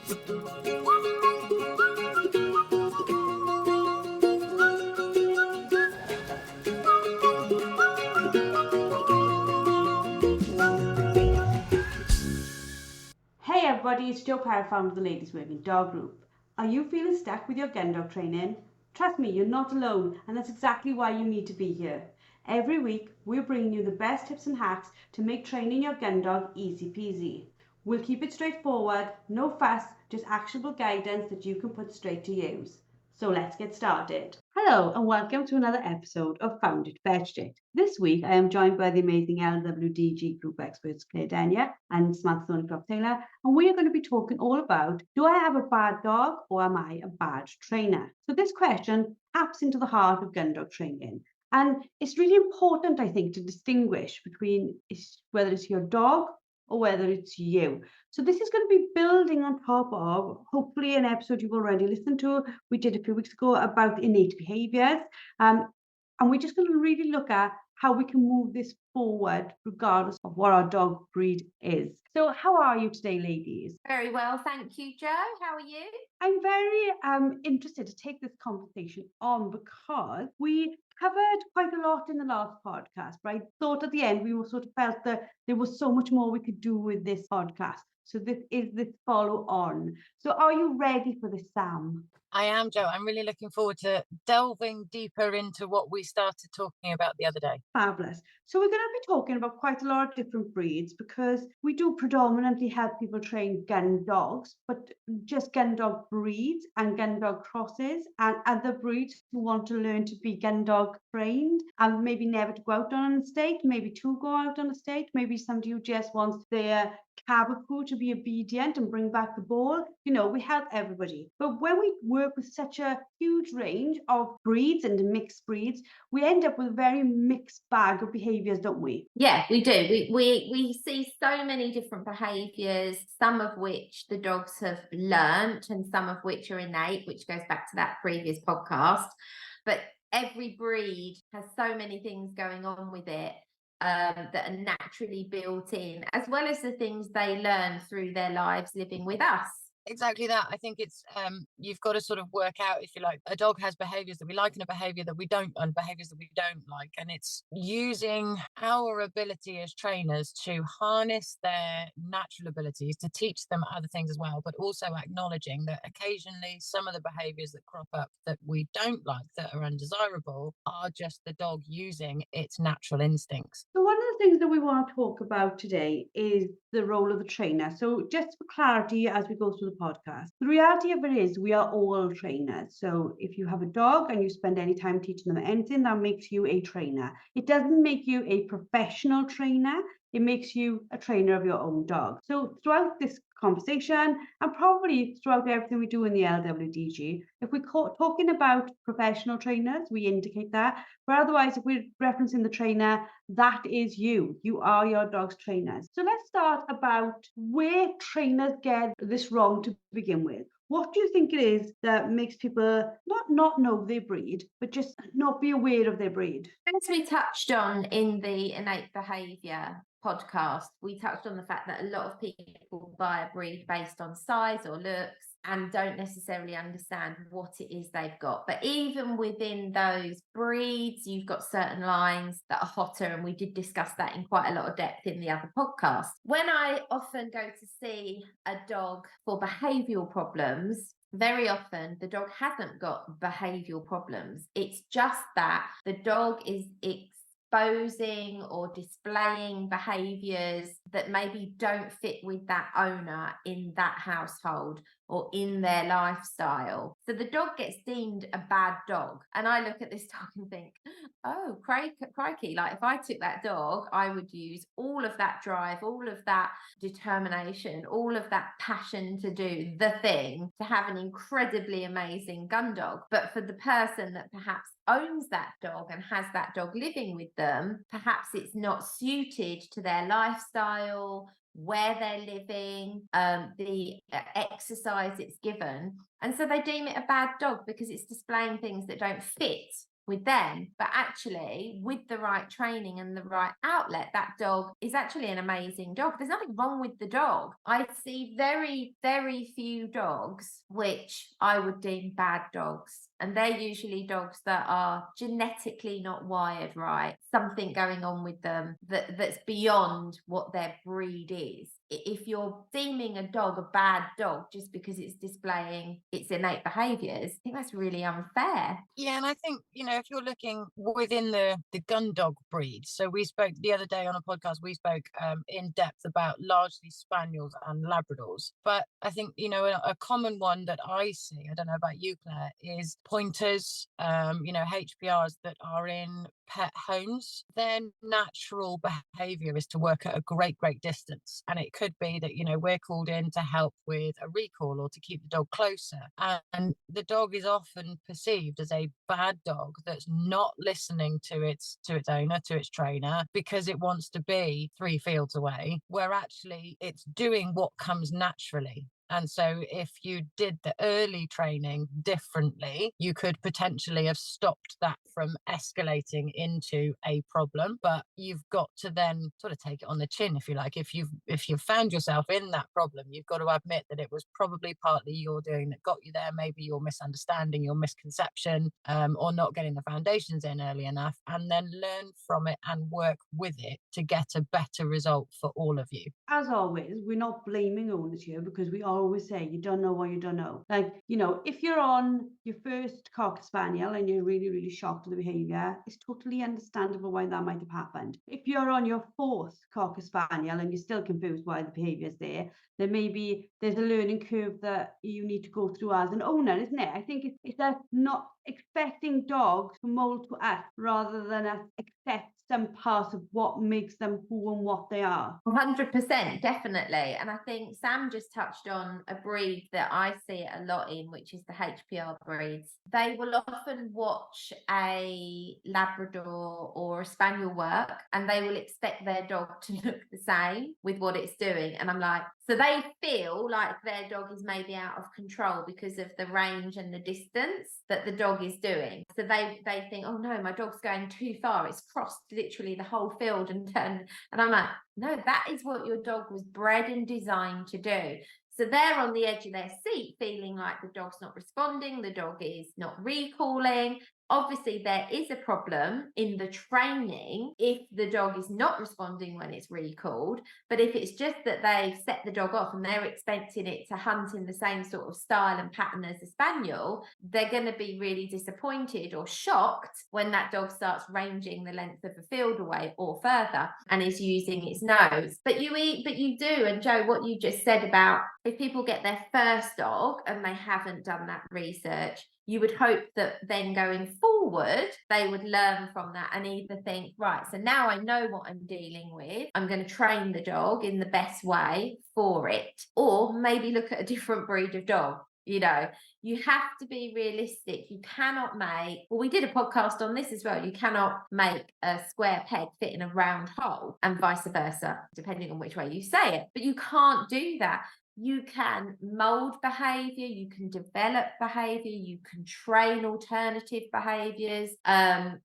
Hey everybody, it's Joe Perrot, founder of the Ladies Working Dog Group. Are you feeling stuck with your gun dog training? Trust me, you're not alone, and that's exactly why you need to be here. Every week, we're bringing you the best tips and hacks to make training your gun dog easy peasy. We'll keep it straightforward, no fuss, just actionable guidance that you can put straight to use. So let's get started. Hello and welcome to another episode of Found It Fetched It. This week I am joined by the amazing LWDG group experts Claire Denia and Samantha Thorneycroft-Taylor, and we are going to be talking all about, do I have a bad dog or am I a bad trainer? So this question taps into the heart of gun dog training. And it's really important, I think, to distinguish between whether it's your dog or whether it's you. So this is going to be building on top of, hopefully, an episode you've already listened to. We did a few weeks ago about innate behaviours. And we're just going to really look at how we can move this forward regardless of what our dog breed is. So how are you today, ladies? Very well, thank you, Joe. How are you? I'm very interested to take this conversation on because we covered quite a lot in the last podcast, right? Thought at the end we were sort of felt that there was so much more we could do with this podcast. So this is this follow on. So are you ready for this, Sam? I am, Joe. I'm really looking forward to delving deeper into what we started talking about the other day. Fabulous. So we're going to be talking about quite a lot of different breeds because we do predominantly help people train gun dogs, but just gun dog breeds and gun dog crosses and other breeds who want to learn to be gun dog trained and maybe never to go out on an estate, maybe to go out on an estate, maybe somebody who just wants their Cavapoo to be obedient and bring back the ball. You know, we help everybody. But when we work with such a huge range of breeds and mixed breeds, we end up with a very mixed bag of behaviours, don't we? Yeah, we do. We see so many different behaviours, some of which the dogs have learnt and some of which are innate, which goes back to that previous podcast. But every breed has so many things going on with it that are naturally built in, as well as the things they learn through their lives living with us. Exactly that. I think it's you've got to sort of work out, if you like, a dog has behaviors that we like and a behavior that we don't, and behaviors that we don't like. And it's using our ability as trainers to harness their natural abilities to teach them other things as well, but also acknowledging that occasionally some of the behaviors that crop up that we don't like, that are undesirable, are just the dog using its natural instincts. So one of the things that we want to talk about today is the role of the trainer. So just for clarity, as we go through the podcast, the reality of it is we are all trainers. So if you have a dog and you spend any time teaching them anything, that makes you a trainer. It doesn't make you a professional trainer. It makes you a trainer of your own dog. So throughout this conversation and probably throughout everything we do in the LWDG, if we're talking about professional trainers, we indicate that. But otherwise, if we're referencing the trainer, that is you. You are your dog's trainers. So let's start about where trainers get this wrong to begin with. What do you think it is that makes people not know their breed, but just not be aware of their breed? As we touched on in the innate behaviour podcast, we touched on the fact that a lot of people buy a breed based on size or looks and don't necessarily understand what it is they've got. But even within those breeds, you've got certain lines that are hotter, and we did discuss that in quite a lot of depth in the other podcast. When I often go to see a dog for behavioural problems, very often the dog hasn't got behavioural problems. It's just that the dog is exposing or displaying behaviours that maybe don't fit with that owner in that household or in their lifestyle. So the dog gets deemed a bad dog. And I look at this dog and think, oh, crikey, like if I took that dog, I would use all of that drive, all of that determination, all of that passion to do the thing to have an incredibly amazing gun dog. But for the person that perhaps owns that dog and has that dog living with them, perhaps it's not suited to their lifestyle, where they're living, the exercise it's given. And so they deem it a bad dog because it's displaying things that don't fit with them. But actually, with the right training and the right outlet, that dog is actually an amazing dog. There's nothing wrong with the dog. I see very, very few dogs which I would deem bad dogs. And they're usually dogs that are genetically not wired right. Something going on with them that's beyond what their breed is. If you're deeming a dog a bad dog just because it's displaying its innate behaviours, I think that's really unfair. Yeah, and I think, if you're looking within the gun dog breed, so we spoke the other day on a podcast, we spoke in depth about largely spaniels and Labradors. But I think, a common one that I see, I don't know about you, Claire, is pointers, HPRs that are in pet homes. Their natural behavior is to work at a great distance, and it could be that we're called in to help with a recall or to keep the dog closer, and the dog is often perceived as a bad dog that's not listening to its owner, to its trainer, because it wants to be 3 fields away, where actually it's doing what comes naturally. And so if you did the early training differently, you could potentially have stopped that from escalating into a problem. But you've got to then sort of take it on the chin, if you like. If you've found yourself in that problem, you've got to admit that it was probably partly your doing that got you there, maybe your misunderstanding, your misconception, or not getting the foundations in early enough, and then learn from it and work with it to get a better result for all of you. As always, we're not blaming owners here, because we always say you don't know what you don't know. Like, if you're on your first Cocker Spaniel and you're really, really shocked at the behaviour, it's totally understandable why that might have happened. If you're on your 4th Cocker Spaniel and you're still confused why the behaviour is there, then maybe there's a learning curve that you need to go through as an owner, isn't it? I think it's that not expecting dogs to mould to us rather than us accept some parts of what makes them who and what they are. 100%, definitely. And I think Sam just touched on a breed that I see it a lot in, which is the HPR breeds. They will often watch a Labrador or a Spaniel work, and they will expect their dog to look the same with what it's doing. And I'm like, so they feel like their dog is maybe out of control because of the range and the distance that the dog is doing. So they think, oh no, my dog's going too far. It's crossed literally the whole field and turned. And I'm like, no, that is what your dog was bred and designed to do. So they're on the edge of their seat, feeling like the dog's not responding, the dog is not recalling. Obviously, there is a problem in the training if the dog is not responding when it's recalled. But if it's just that they've set the dog off and they're expecting it to hunt in the same sort of style and pattern as a spaniel, they're going to be really disappointed or shocked when that dog starts ranging the length of a field away or further and is using its nose. But you do, and Joe, what you just said about if people get their first dog and they haven't done that research, you would hope that then going forward, they would learn from that and either think, right, so now I know what I'm dealing with, I'm going to train the dog in the best way for it, or maybe look at a different breed of dog. You have to be realistic. You cannot we did a podcast on this as well. You cannot make a square peg fit in a round hole and vice versa, depending on which way you say it. But you can't do that. You can mold behavior, you can develop behavior, you can train alternative behaviors,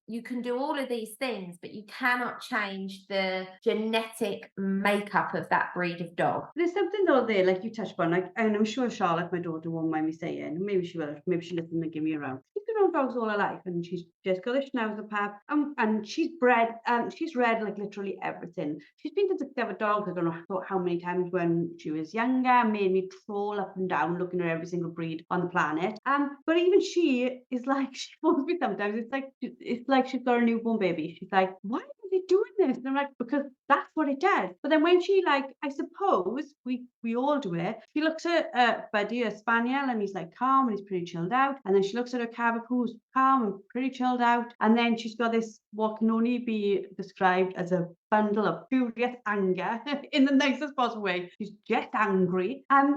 you can do all of these things, but you cannot change the genetic makeup of that breed of dog. There's something though there, like you touched upon, and I'm sure Charlotte, my daughter, won't mind me saying, maybe she will, maybe she'll listen and give me a round. She's been on dogs all her life, and she's just got a schnauzer pup, and she's bred, she's read like literally everything. She's been to discover dogs, I don't know how many times when she was younger, made me troll up and down looking at every single breed on the planet. But even she is like, she phones me sometimes, it's like she's got a newborn baby. She's like, why are they doing this? And I'm like, because that's what it does. But then when she, like, I suppose we all do it, she looks at Buddy, a spaniel, and he's like calm and he's pretty chilled out. And then she looks at her cavapoo, who's calm and pretty chilled out. And then she's got this, what can only be described as a bundle of furious anger in the nicest possible way. She's just angry. And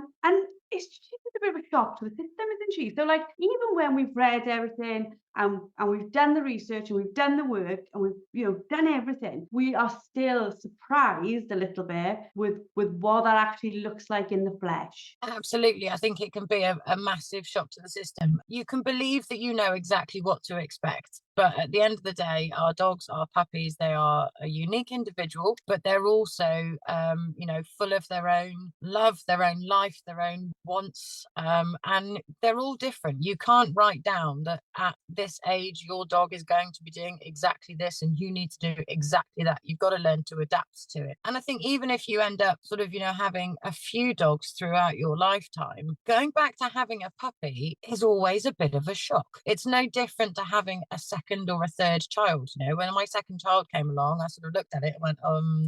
she's a bit of a shock to the system, isn't she? So, like, even when we've read everything and we've done the research and we've done the work and we've done everything, we are still surprised a little bit with what that actually looks like in the flesh. Absolutely. I think it can be a massive shock to the system. You can believe that you know exactly what to expect. But at the end of the day, our dogs, our puppies, they are a unique individual, but they're also, full of their own love, their own life, their own wants, and they're all different. You can't write down that at this age, your dog is going to be doing exactly this and you need to do exactly that. You've got to learn to adapt to it. And I think even if you end up sort of, having a few dogs throughout your lifetime, going back to having a puppy is always a bit of a shock. It's no different to having a second or a third child. When my second child came along, I sort of looked at it and went,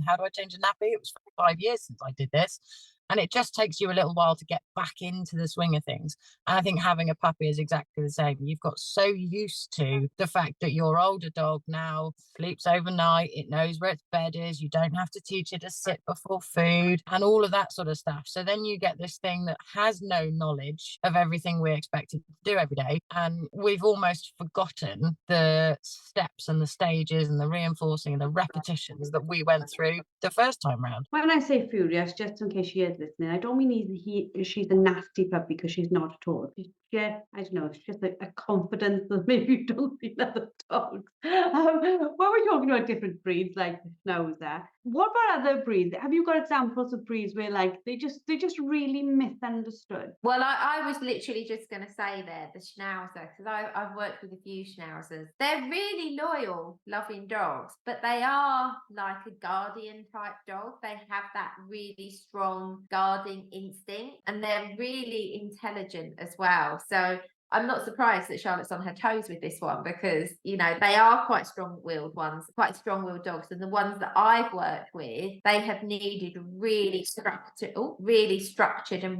how do I change a nappy? It was 5 years since I did this. And it just takes you a little while to get back into the swing of things. And I think having a puppy is exactly the same. You've got so used to the fact that your older dog now sleeps overnight, it knows where its bed is, you don't have to teach it to sit before food and all of that sort of stuff. So then you get this thing that has no knowledge of everything we expect it to do every day. And we've almost forgotten the steps and the stages and the reinforcing and the repetitions that we went through the first time round. When I say furious, just in case she is listening, I don't mean she's a nasty puppy, because she's not at all. I don't know, it's just a confidence that maybe you don't see in other dogs. When we're talking about different breeds like the Schnauzer, what about other breeds? Have you got examples of breeds where they just really misunderstood? Well, I was literally just going to say there, the Schnauzer, because I've worked with a few Schnauzers. They're really loyal, loving dogs, but they are like a guardian type dog. They have that really strong guarding instinct, and they're really intelligent as well. So I'm not surprised that Charlotte's on her toes with this one, because, they are quite strong-willed ones, quite strong-willed dogs. And the ones that I've worked with, they have needed really structured and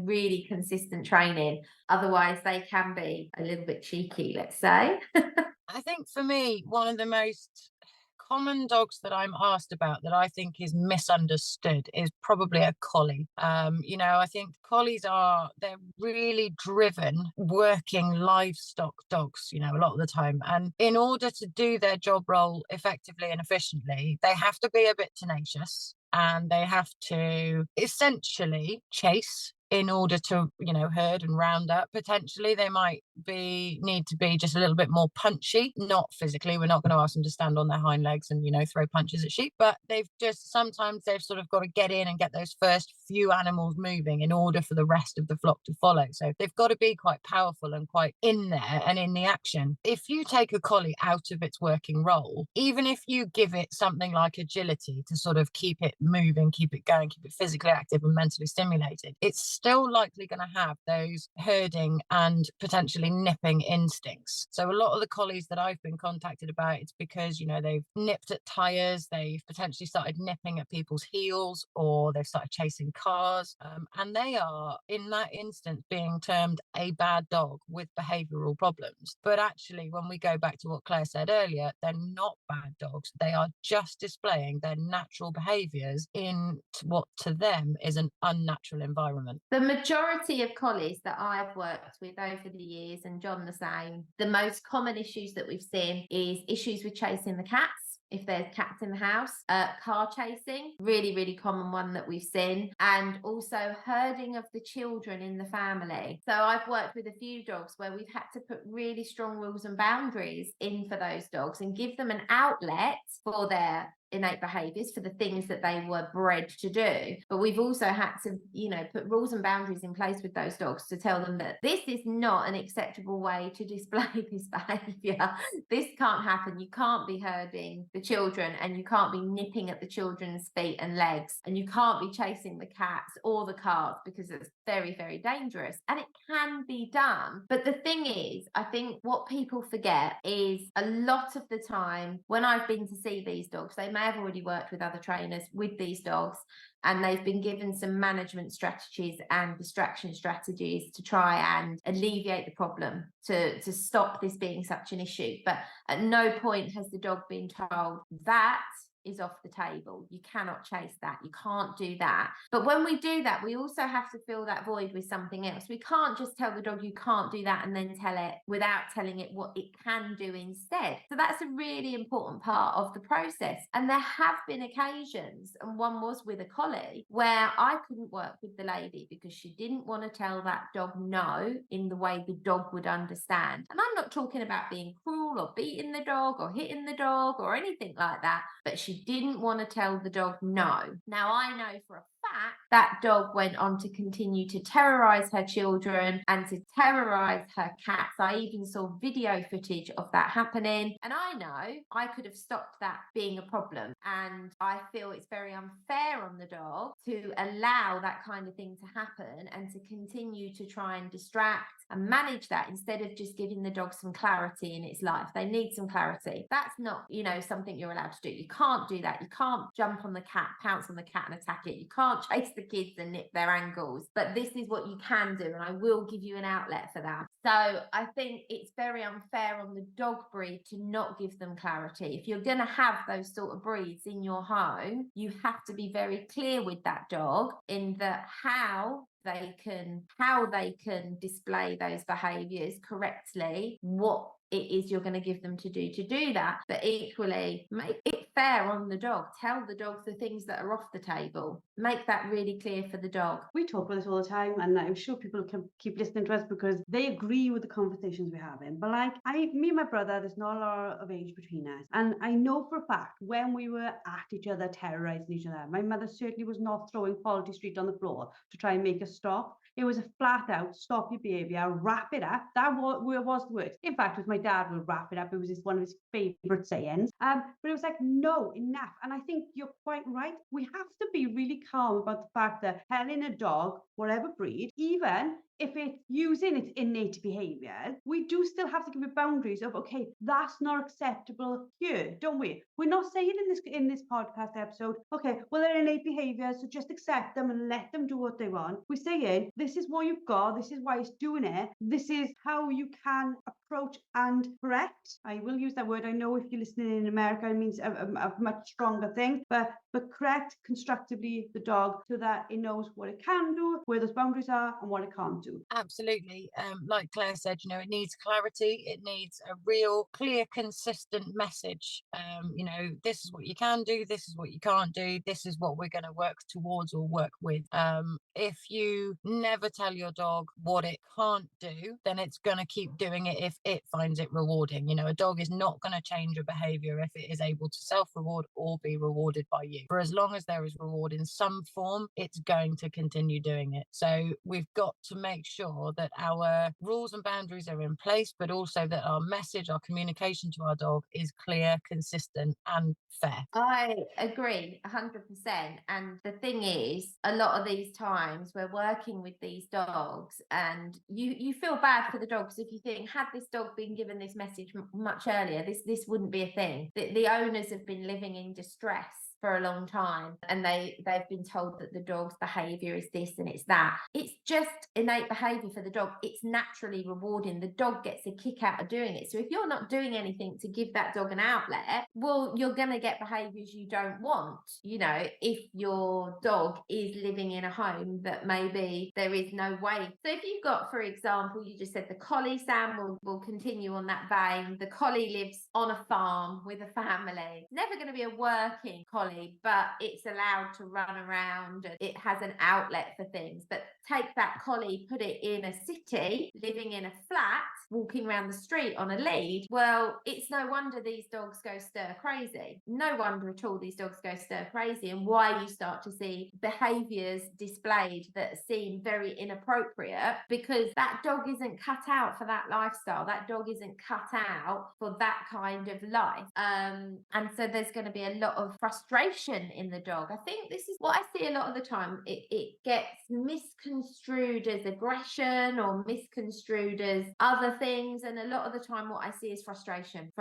really consistent training. Otherwise, they can be a little bit cheeky, let's say. I think for me, one of the most common dogs that I'm asked about that I think is misunderstood is probably a collie. I think collies they're really driven working livestock dogs, a lot of the time. And in order to do their job role effectively and efficiently, they have to be a bit tenacious and they have to essentially chase in order to, herd and round up. Potentially they might need to be just a little bit more punchy, not physically. We're not going to ask them to stand on their hind legs and, throw punches at sheep, but sometimes they've sort of got to get in and get those first few animals moving in order for the rest of the flock to follow. So they've got to be quite powerful and quite in there and in the action. If you take a collie out of its working role, even if you give it something like agility to sort of keep it moving, keep it going, keep it physically active and mentally stimulated, it's still likely going to have those herding and potentially nipping instincts. So a lot of the collies that I've been contacted about, it's because, they've nipped at tires, they've potentially started nipping at people's heels, or they've started chasing cars. And they are, in that instance, being termed a bad dog with behavioural problems. But actually, when we go back to what Claire said earlier, they're not bad dogs. They are just displaying their natural behaviours in what to them is an unnatural environment. The majority of collies that I've worked with over the years, and John the same, the most common issues that we've seen is issues with chasing the cats. If there's cats in the house, car chasing, really, really common one that we've seen, and also herding of the children in the family. So I've worked with a few dogs where we've had to put really strong rules and boundaries in for those dogs and give them an outlet for their innate behaviors, for the things that they were bred to do. But we've also had to, put rules and boundaries in place with those dogs to tell them that this is not an acceptable way to display this behavior. This can't happen. You can't be herding the children, and you can't be nipping at the children's feet and legs, and you can't be chasing the cats or the cars, because it's very, very dangerous. And it can be done. But the thing is, I think what people forget is a lot of the time when I've been to see these dogs, they may have already worked with other trainers with these dogs, and they've been given some management strategies and distraction strategies to try and alleviate the problem, to stop this being such an issue. But at no point has the dog been told that is off the table. You cannot chase that. You can't do that. But when we do that, we also have to fill that void with something else. We can't just tell the dog you can't do that and then tell it without telling it what it can do instead. So that's a really important part of the process. And there have been occasions, and one was with a collie, where I couldn't work with the lady because she didn't want to tell that dog no in the way the dog would understand. And I'm not talking about being cruel or beating the dog or hitting the dog or anything like that, but she didn't want to tell the dog no. Now, I know for a fact that dog went on to continue to terrorize her children and to terrorize her cats. I even saw video footage of that happening, and I know I could have stopped that being a problem. And I feel it's very unfair on the dog to allow that kind of thing to happen and to continue to try and distract and manage that instead of just giving the dog some clarity in its life. They need some clarity. That's not, something you're allowed to do. You can't do that. You can't jump on the cat, pounce on the cat and attack it. You can't chase the kids and nip their ankles. But this is what you can do, and I will give you an outlet for that. So I think it's very unfair on the dog breed to not give them clarity. If you're going to have those sort of breeds in your home, you have to be very clear with that dog in how they can display those behaviors correctly, what it is you're going to give them to do that. But equally, make it fair on the dog. Tell the dog the things that are off the table. Make that really clear for the dog. We talk about this all the time, and I'm sure people can keep listening to us because they agree with the conversations we're having. But me and my brother, there's not a lot of age between us, and I know for a fact when we were at each other, terrorizing each other, my mother certainly was not throwing Quality Street on the floor to try and make us stop. It was a flat out stop your behaviour, wrap it up. That was the word. In fact, with my dad would wrap it up. It was one of his favourite sayings. But it was like, no, enough. And I think you're quite right. We have to be really calm about the fact that telling a dog, whatever breed, even if it's using its innate behaviours, we do still have to give it boundaries of, okay, that's not acceptable here, don't we? We're not saying in this podcast episode, okay, well, they're innate behaviours, so just accept them and let them do what they want. We're saying, this is what you've got, this is why it's doing it, this is how you can approach and correct. I will use that word. I know if you're listening in America, it means a much stronger thing, but correct constructively the dog so that it knows what it can do, where those boundaries are, and what it can't do. Absolutely. Like Claire said, it needs clarity. It needs a real, clear, consistent message. This is what you can do. This is what you can't do. This is what we're going to work towards or work with. If you never tell your dog what it can't do, then it's going to keep doing it if it finds it rewarding. A dog is not going to change a behavior if it is able to self-reward or be rewarded by you. For as long as there is reward in some form, it's going to continue doing it. So we've got to make sure that our rules and boundaries are in place, but also that our message, our communication to our dog is clear, consistent and fair. I agree 100%. And the thing is, a lot of these times we're working with these dogs and you feel bad for the dogs if you think, had this dog been given this message much earlier, this wouldn't be a thing. The owners have been living in distress for a long time and they've been told that the dog's behavior is this and it's that. It's just innate behavior for the dog. It's naturally rewarding. The dog gets a kick out of doing it. So if you're not doing anything to give that dog an outlet, well, you're going to get behaviors you don't want. If your dog is living in a home that maybe there is no way. So if you've got, for example, you just said the collie, Sam, will continue on that vein. The collie lives on a farm with a family. It's never going to be a working collie, but it's allowed to run around and it has an outlet for things. But take that collie, put it in a city, living in a flat, walking around the street on a lead. Well, it's no wonder these dogs go stir crazy. No wonder at all these dogs go stir crazy, and why you start to see behaviours displayed that seem very inappropriate, because that dog isn't cut out for that lifestyle. That dog isn't cut out for that kind of life. And so there's going to be a lot of frustration frustration in the dog. I think this is what I see a lot of the time. It gets misconstrued as aggression or misconstrued as other things. And a lot of the time what I see is frustration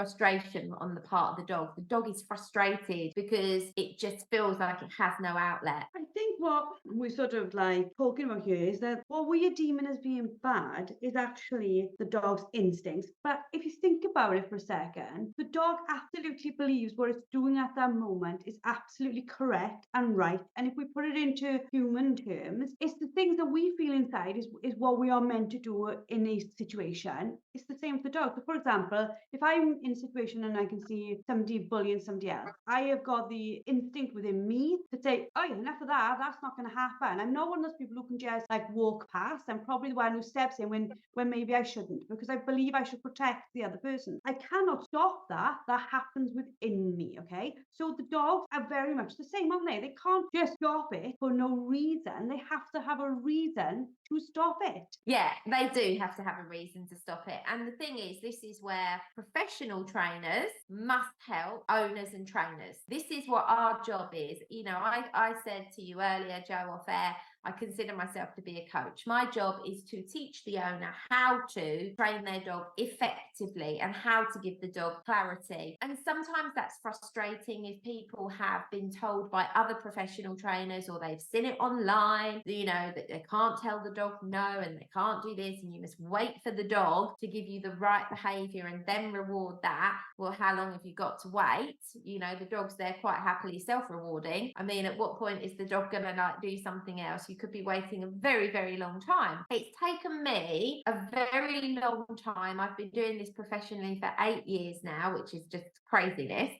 on the part of the dog. The dog is frustrated because it just feels like it has no outlet. I think what we're sort of like talking about here is that what we are deeming as being bad is actually the dog's instincts. But if you think about it for a second, the dog absolutely believes what it's doing at that moment is absolutely correct and right. And if we put it into human terms, it's the things that we feel inside is what we are meant to do in a situation. It's the same for the dog. So for example, if I'm in a situation and I can see somebody bullying somebody else, I have got the instinct within me to say, oh, enough of that, that's not going to happen. I'm not one of those people who can just like walk past. I'm probably the one who steps in when maybe I shouldn't, because I believe I should protect the other person. I cannot stop that. That happens within me, okay? So the dogs are very much the same, aren't they? They can't just stop it for no reason. They have to have a reason to stop it. Yeah, they do have to have a reason to stop it. And the thing is, this is where professional trainers must help owners and trainers. This is what our job is. You know, I said to you earlier, Joe, off air, I consider myself to be a coach. My job is to teach the owner how to train their dog effectively and how to give the dog clarity. And sometimes that's frustrating if people have been told by other professional trainers or they've seen it online, you know, that they can't tell the dog no and they can't do this and you must wait for the dog to give you the right behavior and then reward that. Well, how long have you got to wait? You know, the dog's there quite happily self-rewarding. I mean, at what point is the dog going to like do something else? You could be waiting a very, very long time. It's taken me a very long time. I've been doing this professionally for 8 years now, which is just craziness.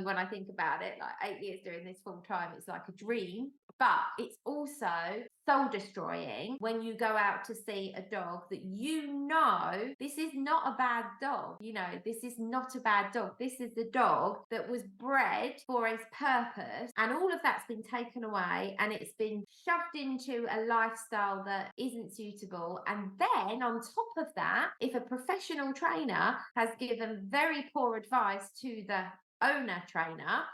When I think about it, like 8 years doing this full time, it's like a dream. But it's also soul destroying when you go out to see a dog that you know this is not a bad dog. You know, this is not a bad dog. This is the dog that was bred for a purpose, and all of that's been taken away and it's been shoved into a lifestyle that isn't suitable. And then on top of that, if a professional trainer has given very poor advice to the owner trainer,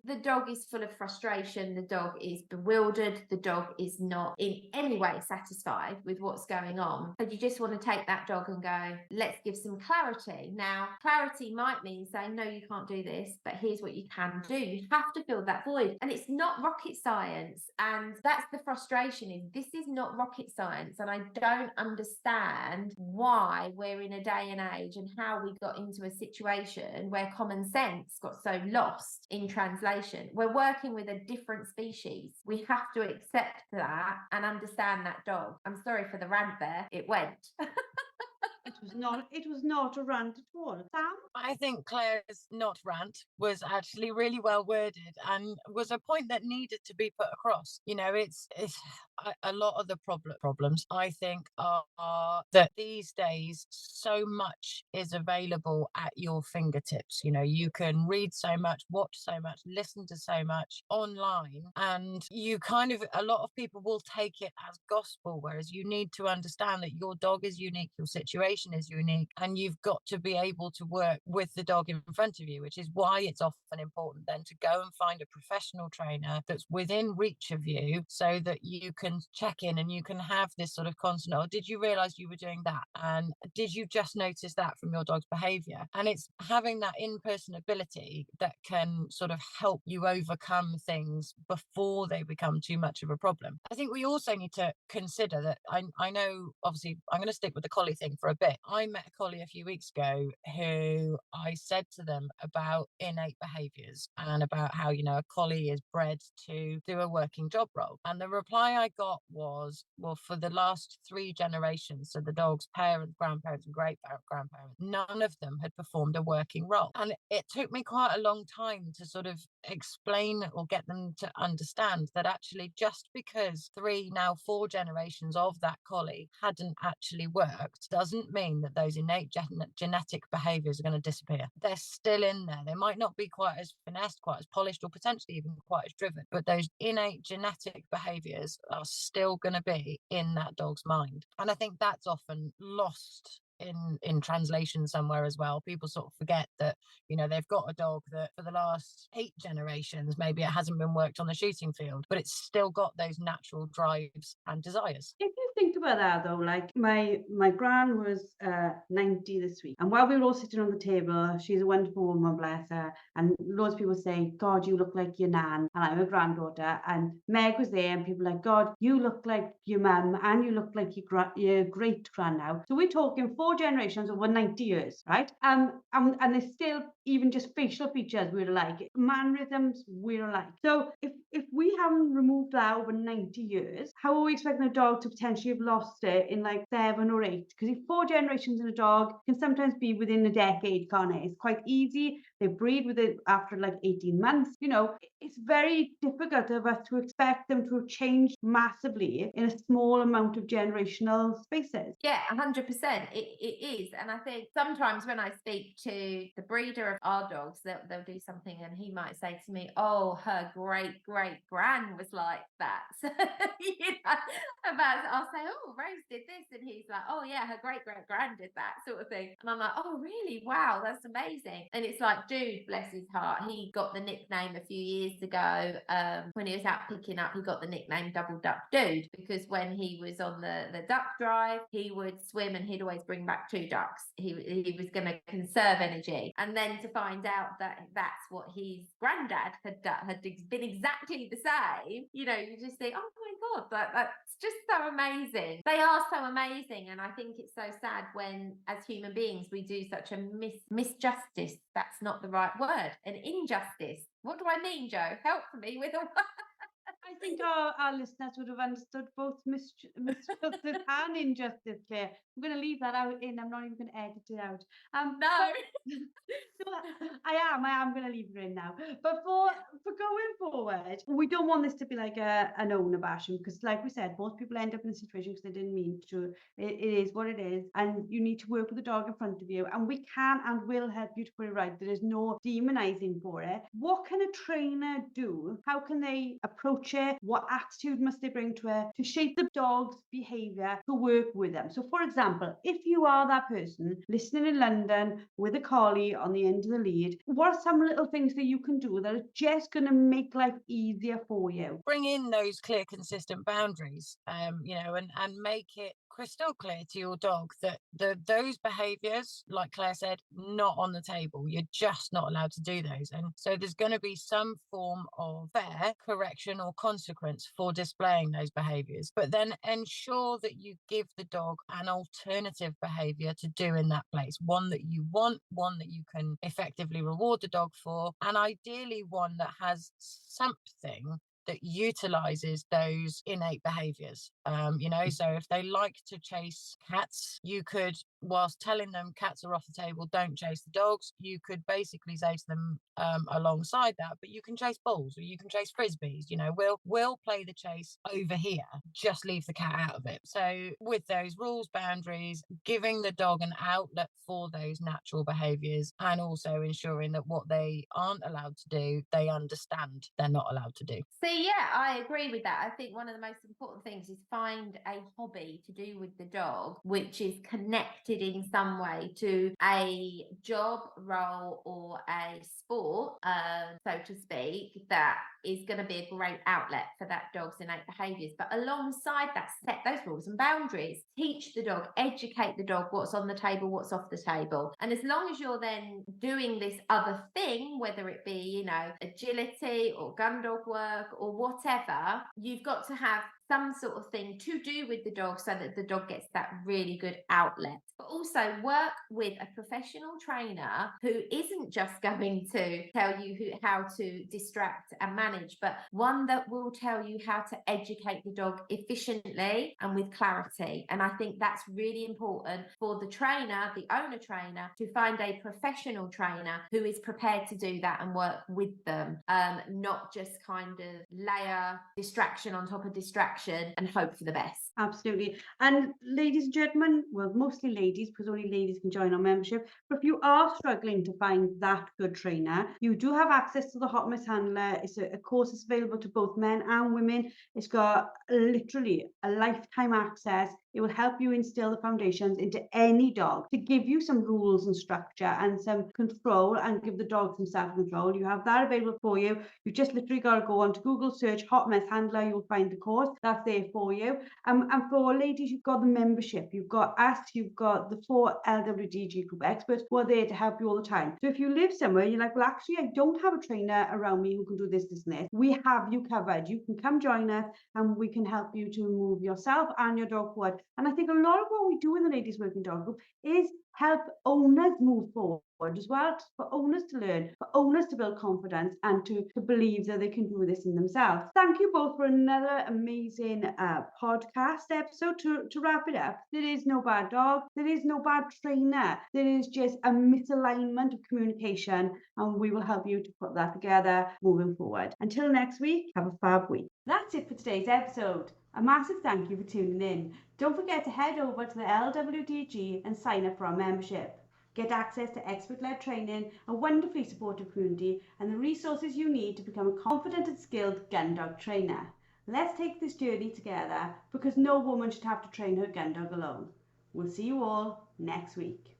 the dog is full of frustration, the dog is bewildered, the dog is not in any way satisfied with what's going on. And you just want to take that dog and go, let's give some clarity. Now, clarity might mean saying, no, you can't do this, but here's what you can do. You have to fill that void. And it's not rocket science. And that's the frustration, is this is not rocket science. And I don't understand why we're in a day and age and how we got into a situation where common sense got so lost in translation. We're working with a different species. We have to accept that and understand that dog. I'm sorry for the rant there. It went. It was not a rant at all. Sam? I think Claire's not rant was actually really well worded and was a point that needed to be put across. You know, it's a lot of the problems I think are that these days so much is available at your fingertips. You know, you can read so much, watch so much, listen to so much online, and you kind of, a lot of people will take it as gospel, whereas you need to understand that your dog is unique, your situation is unique, and you've got to be able to work with the dog in front of you, which is why it's often important then to go and find a professional trainer that's within reach of you, so that you can check in and you can have this sort of constant, oh, did you realize you were doing that? And did you just notice that from your dog's behavior? And it's having that in-person ability that can sort of help you overcome things before they become too much of a problem. I think we also need to consider that I know, obviously, I'm going to stick with the collie thing for a bit. I met a collie a few weeks ago who I said to them about innate behaviors and about how, you know, a collie is bred to do a working job role. And the reply I got was, well, for the last 3 generations, so the dog's parents, grandparents, and great grandparents, none of them had performed a working role. And it took me quite a long time to sort of explain or get them to understand that actually just because 3, now 4 generations of that collie hadn't actually worked doesn't mean that those innate genetic behaviors are going to disappear. They're still in there. They might not be quite as finessed, quite as polished, or potentially even quite as driven, but those innate genetic behaviors are still going to be in that dog's mind. And I think that's often lost in translation somewhere as well. People sort of forget that, you know, they've got a dog that for the last 8 generations, maybe it hasn't been worked on the shooting field, but it's still got those natural drives and desires. If you think about that though, like my gran was 90 this week, and while we were all sitting on the table, she's a wonderful woman, bless her, and loads of people say, God, you look like your nan, and I'm a granddaughter, and Meg was there, and people like, God, you look like your mum, and you look like your great gran now. So we're talking 4 generations over 90 years, right? And there's still even just facial features we're alike, mannerisms we're alike. So if we haven't removed that over 90 years, how are we expecting a dog to potentially have lost it in like 7 or 8? Because if 4 generations in a dog can sometimes be within a decade, can't it? It's quite easy. They breed with it after like 18 months. You know, it's very difficult of us to expect them to have changed massively in a small amount of generational spaces. Yeah, 100%. It is. And I think sometimes when I speak to the breeder of our dogs, they'll do something and he might say to me, oh, her great gran was like that. So, you know, I'll say, oh, Rose did this. And he's like, oh, yeah, her great gran did that sort of thing. And I'm like, oh, really? Wow, that's amazing. And it's like, dude, bless his heart. He got the nickname a few years ago. When he was out picking up, he got the nickname Double Duck Dude, because when he was on the duck drive, he would swim and he'd always bring back 2 ducks. He was going to conserve energy. And then to find out that that's what his granddad had been exactly the same, you know, you just think, oh my God, that's just so amazing. They are so amazing. And I think it's so sad when, as human beings, we do such a misjustice. That's not the right word. An injustice. What do I mean, Joe? Help me with a word. I think our listeners would have understood both misjustice and injustice, Claire. I'm going to leave that out in. I'm not even going to edit it out. No. I am going to leave it in now. But for going forward, we don't want this to be like an owner bashing, because like we said, most people end up in a situation because they didn't mean to. It is what it is, and you need to work with the dog in front of you, and we can and will help you to put it right. There is no demonizing for it. What can a trainer do? How can they approach it? What attitude must they bring to it to shape the dog's behavior to work with them? So for example, if you are that person listening in London with a collie on the end of the lead, what are some little things that you can do that are just going to make life easier for you? Bring in those clear, consistent boundaries, you know, and make it crystal clear to your dog that those behaviors, like Claire said, not on the table. You're just not allowed to do those. And so there's going to be some form of fair correction or consequence for displaying those behaviors. But then ensure that you give the dog an alternative behavior to do in that place, one that you want, one that you can effectively reward the dog for, and ideally one that has something that utilizes those innate behaviors. You know, so if they like to chase cats, you could, whilst telling them cats are off the table, don't chase the dogs, you could basically say to them alongside that, but you can chase balls or you can chase frisbees. You know, we'll play the chase over here, just leave the cat out of it. So with those rules, boundaries, giving the dog an outlet for those natural behaviors, and also ensuring that what they aren't allowed to do, they understand they're not allowed to do. See, yeah, I agree with that. I think one of the most important things is find a hobby to do with the dog, which is connected in some way to a job, role, or a sport, so to speak, that is going to be a great outlet for that dog's innate behaviours. But alongside that, set those rules and boundaries. Teach the dog, educate the dog what's on the table, what's off the table. And as long as you're then doing this other thing, whether it be, you know, agility or gun dog work or whatever, you've got to have some sort of thing to do with the dog so that the dog gets that really good outlet. But also work with a professional trainer who isn't just going to tell you how to distract and manage, but one that will tell you how to educate the dog efficiently and with clarity. And I think that's really important for the trainer, the owner trainer, to find a professional trainer who is prepared to do that and work with them, not just kind of layer distraction on top of distraction and hope for the best. Absolutely. And ladies and gentlemen, well, mostly ladies, because only ladies can join our membership, but if you are struggling to find that good trainer, you do have access to the Hot Miss Handler. It's a course that's available to both men and women. It's got literally a lifetime access. It will help you instill the foundations into any dog to give you some rules and structure and some control and give the dog some self-control. You have that available for you. You just literally got to go onto Google, search Hot Mess Handler, you'll find the course that's there for you. And for ladies, you've got the membership, you've got us, you've got the 4 LWDG group experts who are there to help you all the time. So if you live somewhere and you're like, well, actually, I don't have a trainer around me who can do this, this, and this, we have you covered. You can come join us and we can help you to move yourself and your dog forward. And I think a lot of what we do in the Ladies Working Dog Group is help owners move forward as well, for owners to learn, for owners to build confidence and to believe that they can do this in themselves. Thank you both for another amazing podcast episode. To wrap it up, there is no bad dog, there is no bad trainer, there is just a misalignment of communication, and we will help you to put that together moving forward. Until next week, have a fab week. That's it for today's episode. A massive thank you for tuning in. Don't forget to head over to the LWDG and sign up for our membership. Get access to expert-led training, a wonderfully supportive community, and the resources you need to become a confident and skilled gun dog trainer. Let's take this journey together, because no woman should have to train her gun dog alone. We'll see you all next week.